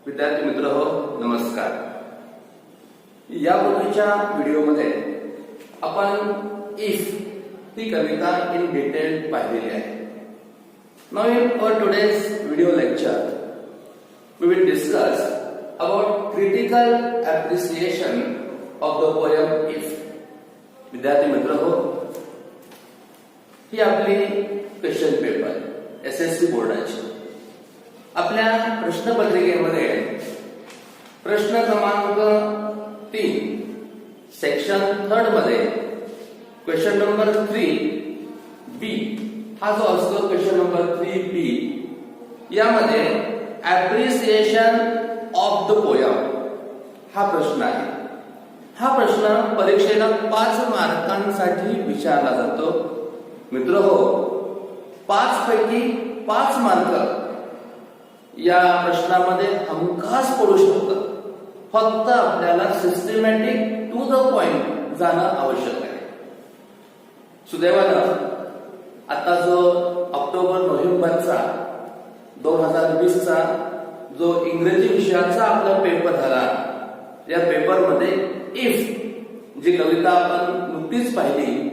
विद्यार्थी मित्र हो, नमस्कार. यापूर्वीच्या व्हिडिओमध्ये आपण इफ ही कविता इन डिटेल पाहिलेली आहे. Now in for today's video lecture we will discuss about critical appreciation of the poem if. विद्यार्थी मित्र हो, ही आपली क्वेश्चन पेपर एसएससी बोर्डाची. आपल्या प्रश्नपत्रिकेमध्ये प्रश्न क्रमांक 3 सेक्शन 3 मध्ये क्वेश्चन नंबर 3 बी हा जो असतो क्वेश्चन नंबर 3 बी यामध्ये ऍप्रिसिएशन ऑफ द पोयम हा प्रश्न आहे. हा प्रश्न परीक्षेला 5 मार्कांसाठी विचारला जातो. मित्र हो, 5 पैकी 5 मार्क या प्रश्नामध्ये हमखास पडू शकतात. फक्त आपल्याला सिस्टमॅटिक टू द पॉइंट जाणं आवश्यक आहे. सुदैवानं आता जो ऑक्टोबर-नोव्हेंबरचा 2020चा जो इंग्रजी विषयाचा आपला पेपर झाला, या पेपरमध्ये इफ जी कविता आपण नुकतीच पाहिली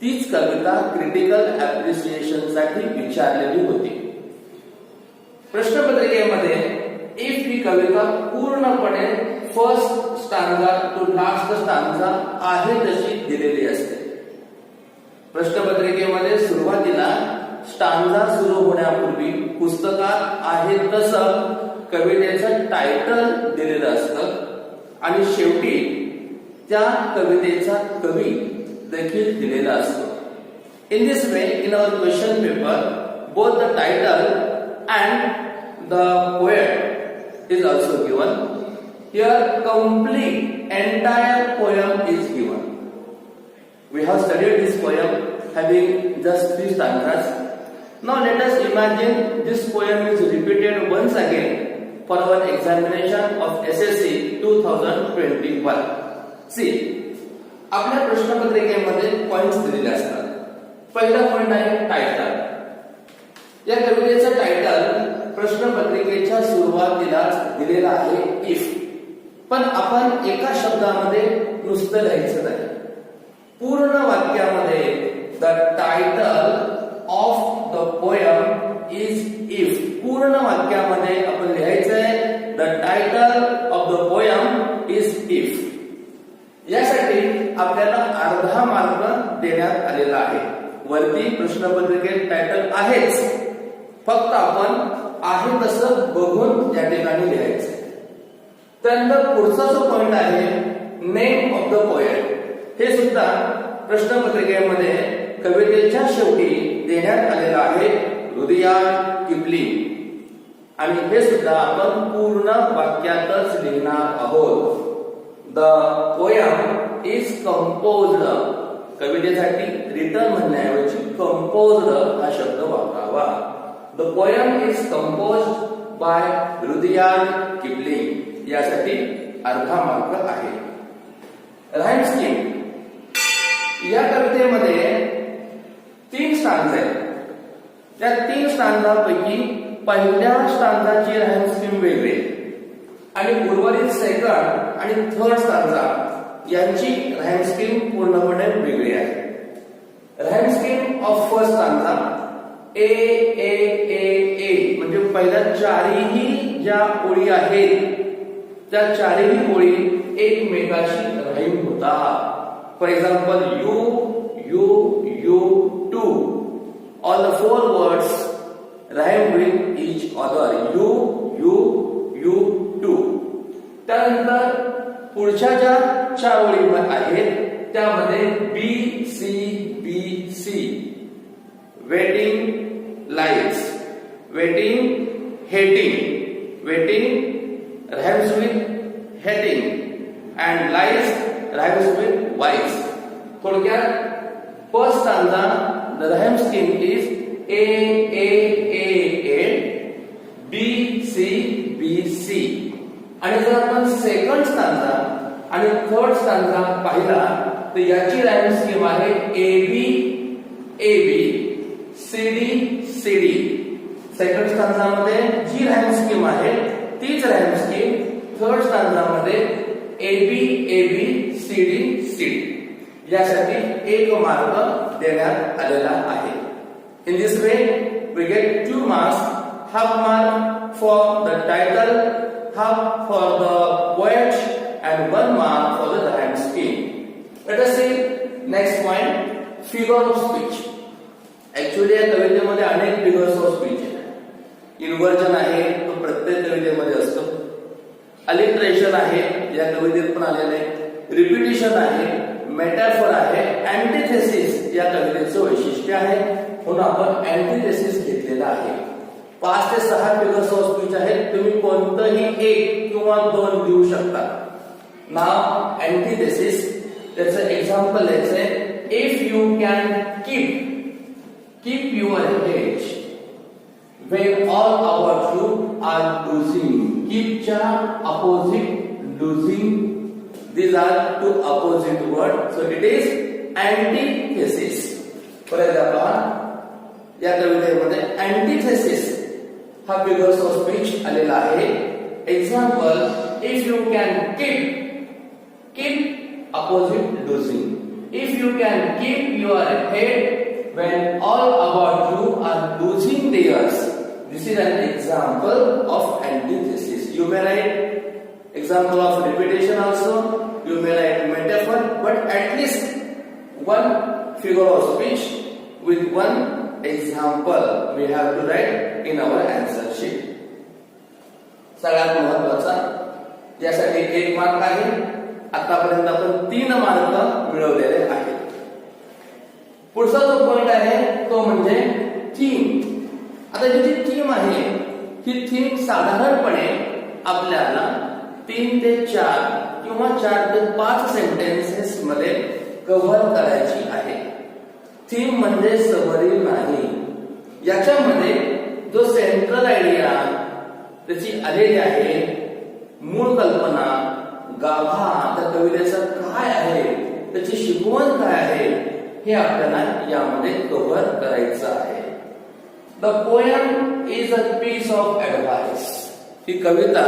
तीच कविता क्रिटिकल ऍप्रिसिएशन साठी विचारलेली होती. प्रश्नपत्रिकेमध्ये इफ ही कविता पूर्णपणे first stanza to last stanza आहे तशी दिलेली असते. प्रश्नपत्रिकेमध्ये सुरुवातीला स्टांजा सुरू होण्यापूर्वी पुस्तकात आहे तसं कवितेचं टायटल दिलेलं असतं आणि शेवटी त्या कवितेचा कवी देखील दिलेला असतो. In this way, in our question paper, both the title and the poet is also given. Here complete entire poem is given. We have studied this poem having just 3 stanzas. Now let us imagine this poem is repeated once again for our examination of SSC 2021. See, आपल्या प्रश्नपत्रिकेमध्ये points दिलेले असतात. पहिला point आहे title. या कवितेचं title प्रश्नपत्रिकेच्या सुरुवातीला दिलेला आहे if. पण आपण एका शब्दामध्ये नुसतं लिहायचं नाही. पूर्ण वाक्यामध्ये the title of the poem is if. पूर्ण वाक्यामध्ये आपण लिहायचंय the title of the poem is if. यासाठी आपल्याला अर्धा मार्क देण्यात आलेला आहे. वरती प्रश्नपत्रिकेत टायटल आहेच, फक्त आपण आहे तसं बघून या ठिकाणी लिहायचं. त्यानंतर पुढचा जो पॉइंट आहे नेम ऑफ द पोएट, हे सुद्धा प्रश्नपत्रिकेमध्ये कवितेच्या शेवटी देण्यात आलेलं आहे रुडियार्ड किपलिंग. आणि हे सुद्धा आपण पूर्ण वाक्यातच लिहिणार आहोत. The poem is composed. कवितेसाठी रिटर्न म्हणण्याऐवजी कंपोज्ड हा शब्द वापरावा. The poem is composed by Rudyard Kipling. यासाठी अर्धा मार्क आहे. Rhyme scheme. या कवितेमध्ये 3 स्टांजा आहेत. त्या 3 स्टांजापैकी पहिल्या स्टांजाची राईम स्कीम वेगळी आणि उर्वरित सेकंड आणि थर्ड स्टांजा यांची राईम स्कीम पूर्णपणे वेगळी आहे. Rhyme scheme of first stanza A A A A म्हणजे पहिल्या 4ही ज्या ओळी आहेत त्या 4ही ओळी एकमेकाशी राईम होतात. For example you you you two. All the 4 words rhyme with each other. You you you two. त्यानंतर पुढच्या ज्या 4 ओळी आहेत त्यामध्ये B C B C. Waiting lights, waiting hating, waiting rhymes with hating and lies rhymes with wise. थोडक्यात first stanza the rhyme scheme is A A A A B C B C. आणि जर आपण second stanza आणि third stanza पाहिला तर याची rhyme scheme आहे A B A B CD CD. Second स्टांजामध्ये जी राईम स्कीम आहे तीच राईम स्कीम थर्ड स्टांजामध्ये AB AB CD CD यासाठी 1 मार्क देण्यात आलेला आहे. In this way we get 2 marks, half mark for the title, half for the poet and 1 mark for the rhyme scheme. Let us see next point, figure of speech. Actually या कवितेमध्ये अनेक figures of speech आहेत. Inversion आहे तो प्रत्येक कवितेमध्ये असतो. Alliteration आहे या कवितेत पण आलेले आहे. रिपिटिशन आहे, मेटाफर आहे, अँटिथेसिस या कवितेचं वैशिष्ट्य आहे. म्हणून आपण अँटिथेसिस घेतलेला आहे. 5 ते 6 figures of speech आहेत. तुम्ही कोणतंही 1 किंवा 2 देऊ शकता. Now antithesis, that's an example. Let's say if you can keep your head when all about you are losing. Keep च्या opposite losing. These are two opposite words. So it is antithesis. For example, या कवितेमध्ये antithesis हा figures of speech आलेला आहे. Example, if you can keep opposite losing. If you can keep your head when all about you are losing theirs. This is an example of antithesis. You may write example of repetition also. You may write metaphor, but at least one figure of speech with one example we have to write in our answer sheet. सगळ्यात महत्त्वाचा यासाठी 1 mark आहे. आतापर्यंत आपण 3 mark मिळवलेले आहेत. पुढचा जो पॉइंट आहे तो म्हणजे थीम. आता जी थीम आहे ही थीम साधारणपणे आपल्याला 3 ते 4 किंवा 4 ते 5 सेंटेन्सेस मध्ये कव्हर करायची आहे. थीम म्हणजे समरी नाही. याच्यामध्ये जो सेंट्रल आयडिया त्याची आलेली आहे, मूळ कल्पना, गाभा त्या कवितेचं काय आहे, त्याची शिकवण काय आहे, हे आपल्याला यामध्ये कव्हर करायचं आहे. The poem is a piece of advice. ही कविता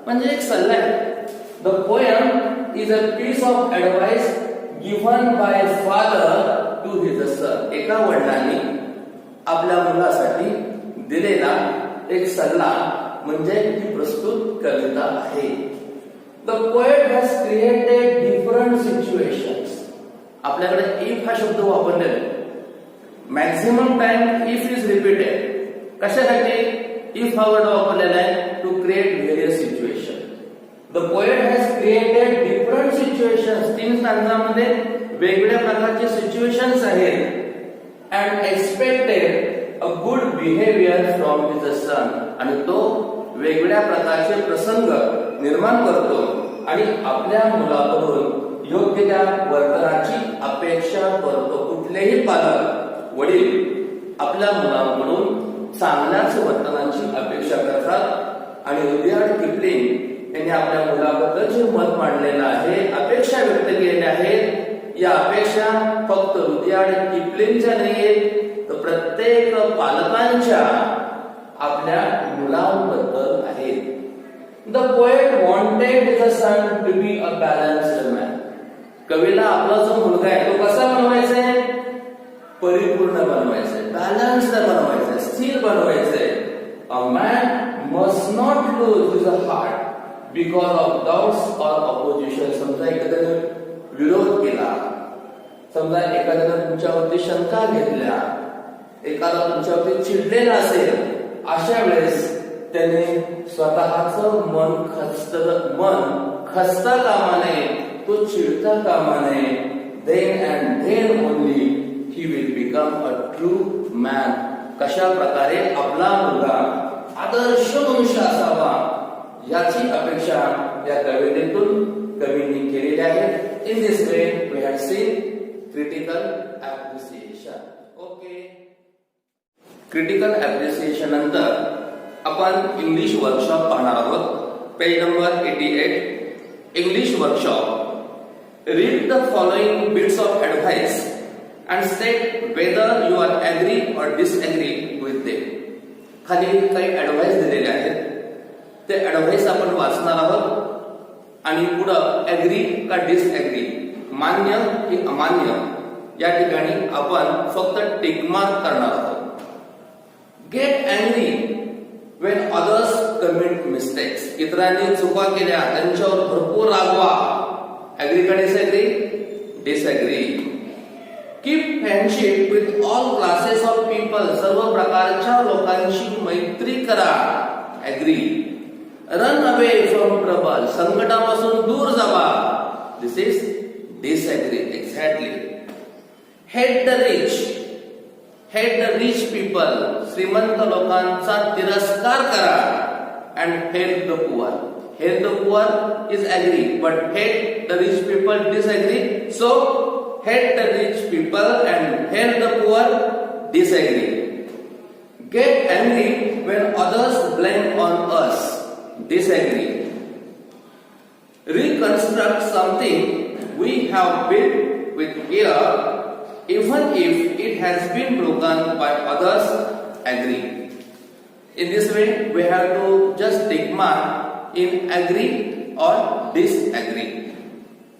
म्हणजे एक सल्ला आहे. The poem is a piece of advice given by father to his son. एका वडिलांनी आपल्या मुलासाठी दिलेला एक सल्ला म्हणजे ही प्रस्तुत कविता आहे. The poet has created different situations. आपल्याकडे if हा शब्द वापरलेला आहे. Maximum time if is repeated. कशासाठी if हा वर्ड वापरलेला आहे? To create various situations. The poet has created different situations. 3 स्टांजामध्ये वेगवेगळ्या प्रकारचे सिच्युएशन्स आहेत and expected a good behavior from his son. आणि तो वेगवेगळ्या प्रकारचे प्रसंग निर्माण करतो आणि आपल्या मुलाकडून योग्य त्या वर्तनाची अपेक्षा करतो. कुठलेही पालक वडील आपल्या मुलाकडून चांगल्याच वर्तनाची अपेक्षा करतात आणि रुडियार्ड किपलिंग यांनी आपल्या मुलाबद्दल जे मत मांडलेलं आहे, अपेक्षा व्यक्त केलेल्या आहेत. या अपेक्षा फक्त रुडियार्ड किपलिंगच्या नाहीत, तर प्रत्येक पालकांच्या आपल्या मुलांबद्दल आहेत. The poet wanted his son to be a balanced man. कवीला आपला जो मुलगा आहे तो कसा बनवायचा आहे? परिपूर्ण बनवायचा आहे, बॅलन्स्ड बनवायचा आहे, स्थिर बनवायचा आहे. A man must not lose his heart because of doubts or opposition. समजा एखाद्याने विरोध केला, समजा एखाद्याने तुमच्यावरती शंका घेतल्या, एखादा तुमच्यावरती चिडलेला असेल, अशा वेळेस त्याने स्वतःचं मन खचता कामा नये, तो चिडता कामा नये. then and then only he will become a true man. कशा प्रकारे आपला मुलगा आदर्श मनुष्य असावा याची अपेक्षा या कवितेतून कवींनी केलेली आहे. In this way we have seen critical appreciation. Okay, critical appreciation नंतर आपण इंग्लिश वर्कशॉप पाहणार आहोत. Page number 88. English workshop. Read the following bits of advice and state whether you are agree or disagree with them. खाली काही advice दिलेले आहेत. ते advice आपण वाचणार आहोत आणि पुढं ऍग्री का डिसऍग्री, मान्य की अमान्य, या ठिकाणी आपण फक्त टिक मार्क करणार आहोत. Get angry when others commit mistakes. इतरांनी चुका केल्या त्यांच्यावर भरपूर रागवा. Agree का disagree? Disagree. Keep friendship with all classes of people. सर्व प्रकारच्या लोकांशी मैत्री करा. Agree. Run away from trouble. संकटापासून दूर जावा. This is disagree. Exactly. Hate the rich. Hate the rich people. श्रीमंत लोकांचा तिरस्कार करा. And hate the poor. Hate the poor is agree, but hate the rich people disagree. So hate the rich people and hate the poor disagree. Get angry when others blame on us. Disagree. Reconstruct something we have built with care, even if it has been broken by others. Agree. In this way, we have to just tick mark in agree or disagree.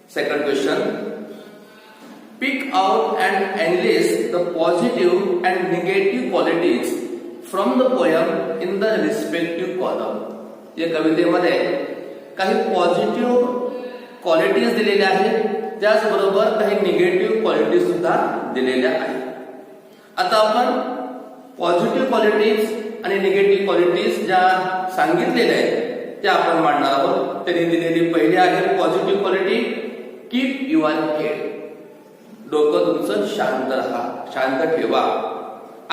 Second question. Pick out and enlist the positive and negative qualities from the poem in the respective column. या कवितेमध्ये काही positive qualities दिलेल्या आहेत, त्याचबरोबर काही negative qualities सुद्धा दिलेल्या आहेत. आता आपण पॉझिटिव्ह क्वालिटीज आणि निगेटिव्ह क्वालिटीज ज्या सांगितलेल्या आहेत त्या आपण मांडणार आहोत. त्यांनी दिलेली पहिली आहे positive quality, keep your head. डोकं तुमचं शांत राहा, शांत ठेवा.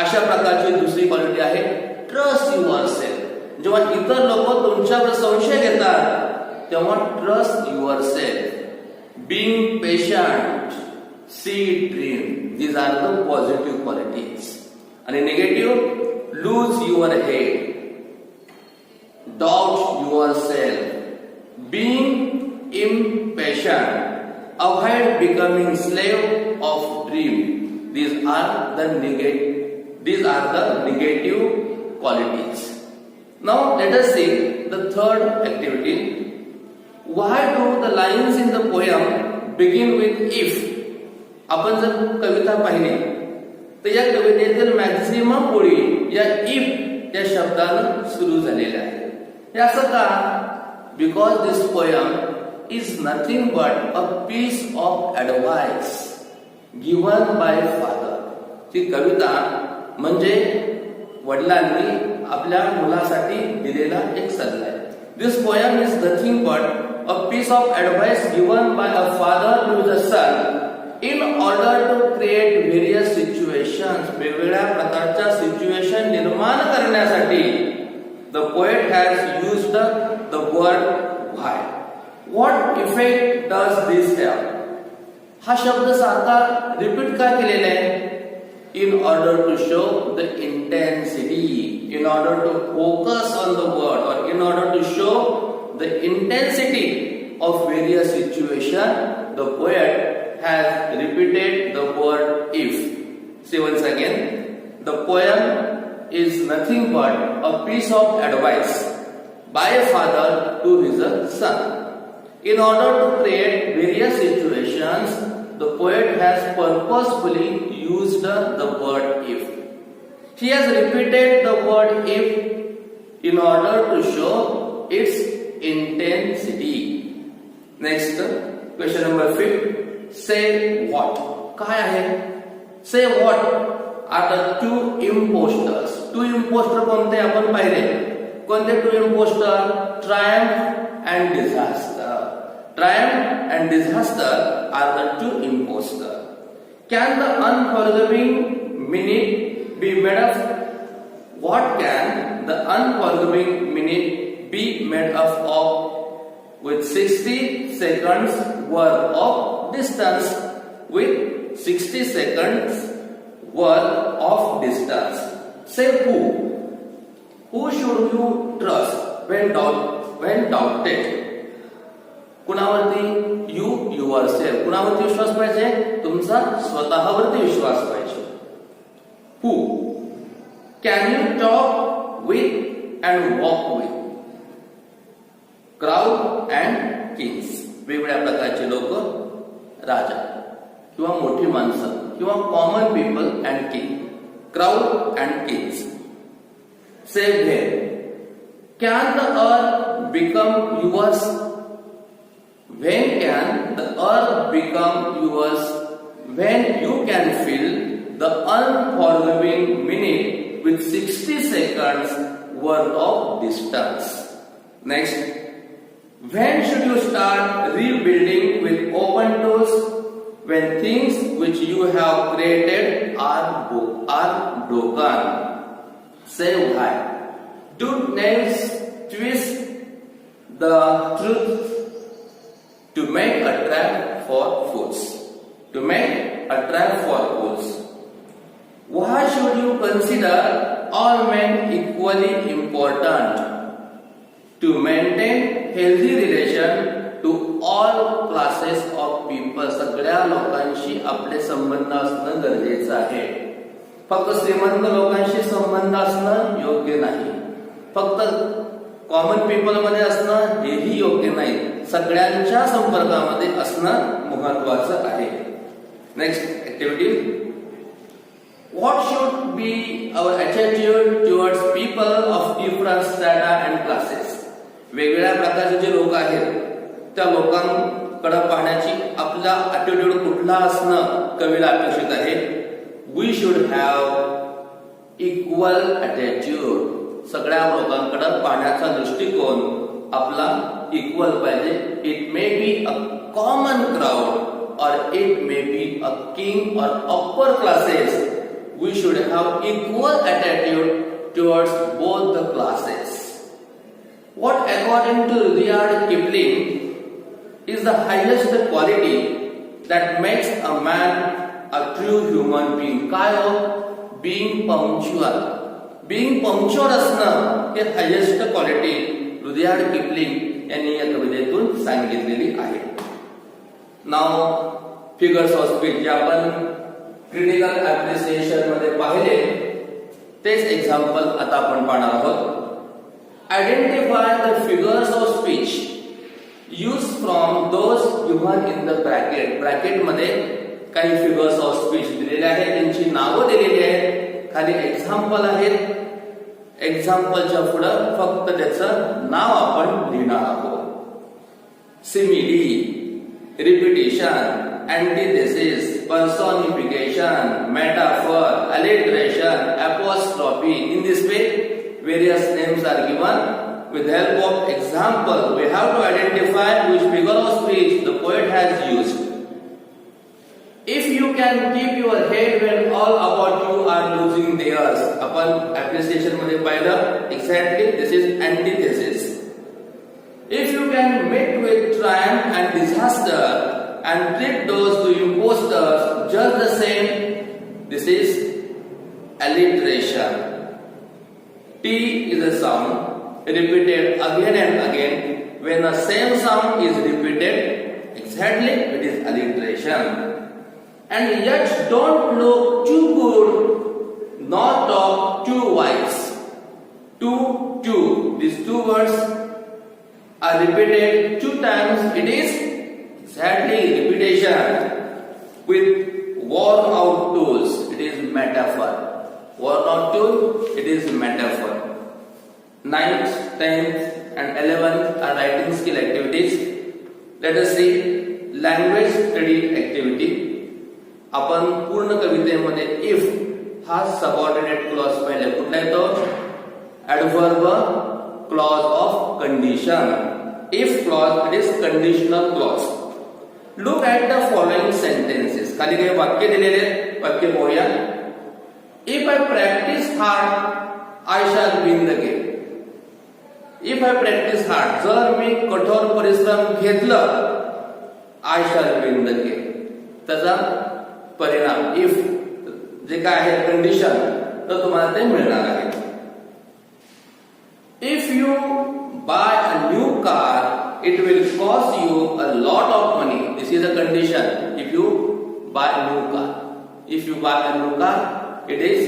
अशा प्रकारची दुसरी क्वालिटी आहे ट्रस्ट युअर सेल्फ. जेव्हा इतर लोक तुमच्यावर संशय घेतात तेव्हा trust yourself. Being patient, see dream. These are the positive qualities. आणि negative, lose your head, doubt yourself, being impatient, avoid becoming slave of dream. These are the negative qualities. Now let us see the third activity. Why do the lines in the poem begin with if? आपण जर कविता पाहिली तर या कवितेतील maximum ओळी या if या शब्दाने सुरू झालेल्या आहेत. हे असं का? Because this poem is nothing but a piece of advice given by father. ही कविता म्हणजे वडिलांनी आपल्या मुलासाठी दिलेला एक सल्ला आहे. This poem is nothing but a piece of advice given by a father to the son in order to create various situations. वेगवेगळ्या प्रकारच्या सिच्युएशन निर्माण करण्यासाठी the poet has used the word why. What effect does this have? हा शब्द सारखा repeat का केलेला आहे? In order to show the intensity, in order to focus on the word, or in order to show the intensity of various situation, the poet has repeated the word if. See once again, the poem is nothing but a piece of advice by a father to his son. In order to create various situations, the poet has purposefully used the word if. He has repeated the word if in order to show its intensity. Next, question number 5. Say what. काय आहे? Say what are the two impostors. Two impostor कोणते आपण पाहिले? कोणते two impostor? Triumph and disaster. Triumph and disaster are the two impostors. Can the unforgiving minute be made of? What can the unforgiving minute be made of with 60 seconds worth of distance? With 60 seconds worth of distance. Say who? Who should you trust when doubted? कुणावरती? You yourself. कुणावरती विश्वास पाहिजे? तुमचा स्वतःवरती विश्वास पाहिजे. Who? Can you talk with and walk with? Crowd and kings, वेगवेगळ्या प्रकारचे लोक, राजा किंवा मोठी माणसं किंवा common people and king, crowd and kings. Say when can the earth become yours? When can the earth become yours? When you can fill the unforgiving minute with 60 seconds worth of distance. Next, when should you start rebuilding with open doors? When things which you have created are broken. Say why. Do nails twist the truth to make a trap for fools? To make a trap for fools. Why should you consider all men equally important? To maintain healthy relation to all classes of people. सगळ्या लोकांशी आपले संबंध असणं गरजेचं आहे. फक्त श्रीमंत लोकांशी संबंध असणं योग्य नाही. फक्त कॉमन पीपल मध्ये असणं हेही योग्य नाही. सगळ्यांच्या संपर्कामध्ये असणं महत्वाचं आहे. Next activity. What should be our attitude towards people of different strata and classes? वेगवेगळ्या प्रकारचे जे लोक आहेत त्या लोकांकडे पाहण्याची आपला ॲटिट्यूड कुठला असणं कवीला अपेक्षित आहे. We should have equal attitude. सगळ्या लोकांकडे पाहण्याचा दृष्टिकोन आपला इक्वल पाहिजे. It may be a common crowd or it may be a king or upper classes. We should have equal attitude towards both the classes. What according to Rudyard Kipling is the highest quality that makes a man a true human being? काय हो? Being punctual. Being punctual असणं हे highest quality Rudyard Kipling यांनी या कवितेतून सांगितलेली आहे. नाव figures of speech जे आपण क्रिटिकल ऍप्रिसिएशन मध्ये पाहिले तेच एक्झाम्पल आता आपण पाहणार आहोत. Identify the figures of speech used from those given in the bracket. Bracket मध्ये काही फिगर्स ऑफ स्पीच दिलेले आहेत, त्यांची नावं दिलेली आहेत, खाली एक्झाम्पल आहेत. एक्झाम्पलच्या पुढे फक्त त्याचं नाव आपण लिहिणार आहोत. Simile, repetition, antithesis, personification, metaphor, alliteration, apostrophe. In this way various names are given. With help of example, we have to identify which figure of speech the poet has used. If you can keep your head when all about you are losing theirs. आपण appreciation मध्ये पाहिलं exactly this is antithesis. If you can meet with triumph and disaster and treat those two impostors just the same, this is alliteration. T is a sound repeated again and again. When the same sound is repeated exactly, it is alliteration. And yet don't look too good, nor talk too wise. Too. These two words are repeated 2 times. It is exactly repetition. With worn out tools, it is metaphor. Worn out tool, it is metaphor. 9th, 10th and 11th are writing skill activities. Let us see language study activity. आपण पूर्ण कवितेमध्ये if हा subordinate clause पाहिजे. कुठला आहे तो? Adverb clause of condition. if clause, it is conditional clause. Look at the following sentences. खाली काही वाक्य दिलेले आहेत, वाक्य पाहूया. If I practice hard, I shall win the game. If I practice hard, जर मी कठोर परिश्रम घेतलं, I shall win the game. त्याचा परिणाम if जे काय आहे कंडिशन तर तुम्हाला ते मिळणार आहे. If you buy a new car, it will cost you a lot of money. This is a condition. If you buy a new car, if you buy a new car, it is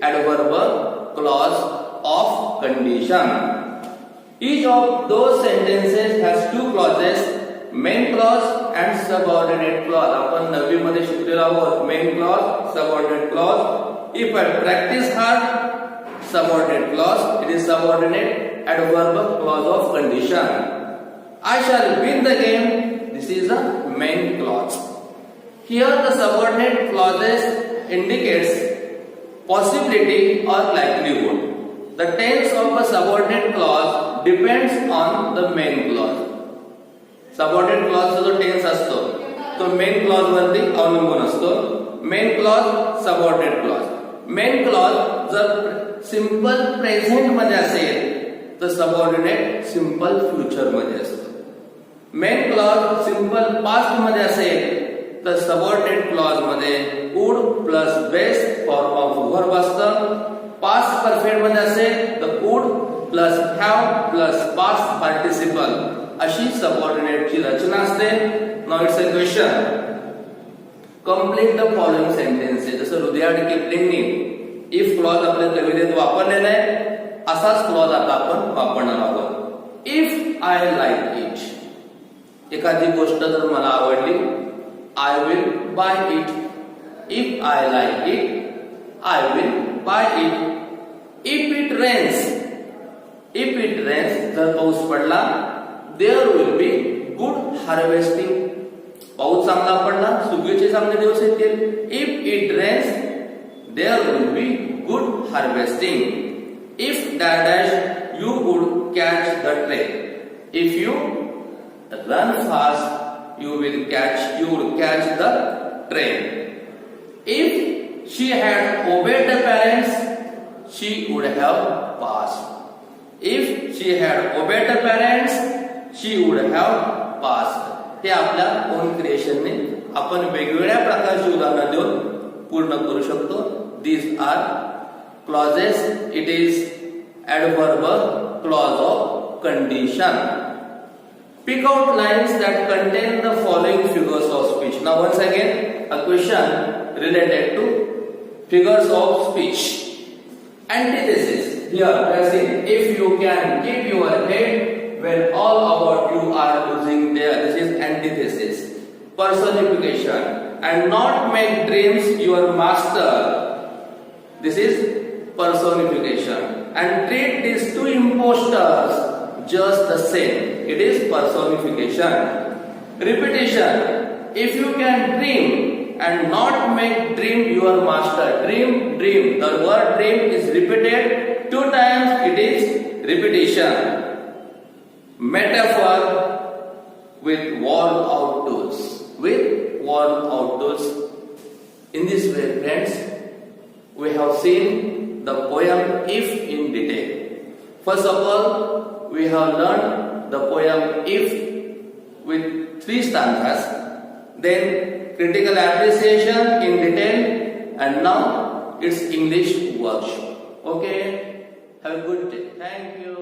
adverb clause of condition. Each of those sentences has two clauses, main clause and subordinate clause. आपण 9वी मध्ये शिकलेलो आहोत main clause, subordinate clause. If I practice hard, subordinate clause, it is subordinate adverb clause of condition. I shall win the game, this is the main clause. Here the subordinate clauses indicates possibility or likelihood. The tense of a subordinate clause depends on the main clause. Subordinate clause जो tense असतो तो main clause वरती अवलंबून असतो. Main clause, subordinate clause. Main clause जर simple present मध्ये असेल तर subordinate simple future मध्ये असतो. Main clause simple past मध्ये असेल तर subordinate clause मध्ये would plus base form of verb असतं. Past perfect मध्ये असेल तर would plus have plus past participle अशी subordinate ची रचना असते. Now it's a question. Complete the following sentences. जसं रुdyard किपलिंगनी if clause आपल्या कवितेत वापरलेला आहे असाच clause आता आपण वापरणार आहोत. If I like it, एखादी गोष्ट जर मला आवडली, I will buy it. If I like it, I will buy it. If it rains, जर पाऊस पडला, there will be good harvesting. पाऊस चांगला पडला, सुगीचे चांगले दिवस येतील. If it rains, there will be good harvesting. If dash, you would catch the train. If you run fast, you would catch the train. If she had obeyed the parents, she would have passed. If she had obeyed the parents, she would have passed. हे आपल्या on क्रिएशनने आपण वेगवेगळ्या प्रकारची उदाहरणं देऊन पूर्ण करू शकतो. These are clauses. It is adverb clause of condition. Pick out lines that contain the following figures of speech. Now once again a question related to figures of speech. Antithesis. Here we are saying if you can keep your head when all about you are losing their. This is antithesis. Personification. And not make dreams your master. This is personification. And treat these two impostors just the same. It is personification. Repetition. If you can dream and not make dream your master. Dream. The word dream is repeated 2 times. It is repetition. Metaphor with worn out tools. In this way, friends, we have seen the poem If in detail. First of all, we have learned the poem If with 3 stanzas. Then critical appreciation in detail, and now it's English workshop. Okay, have a good day. Thank you.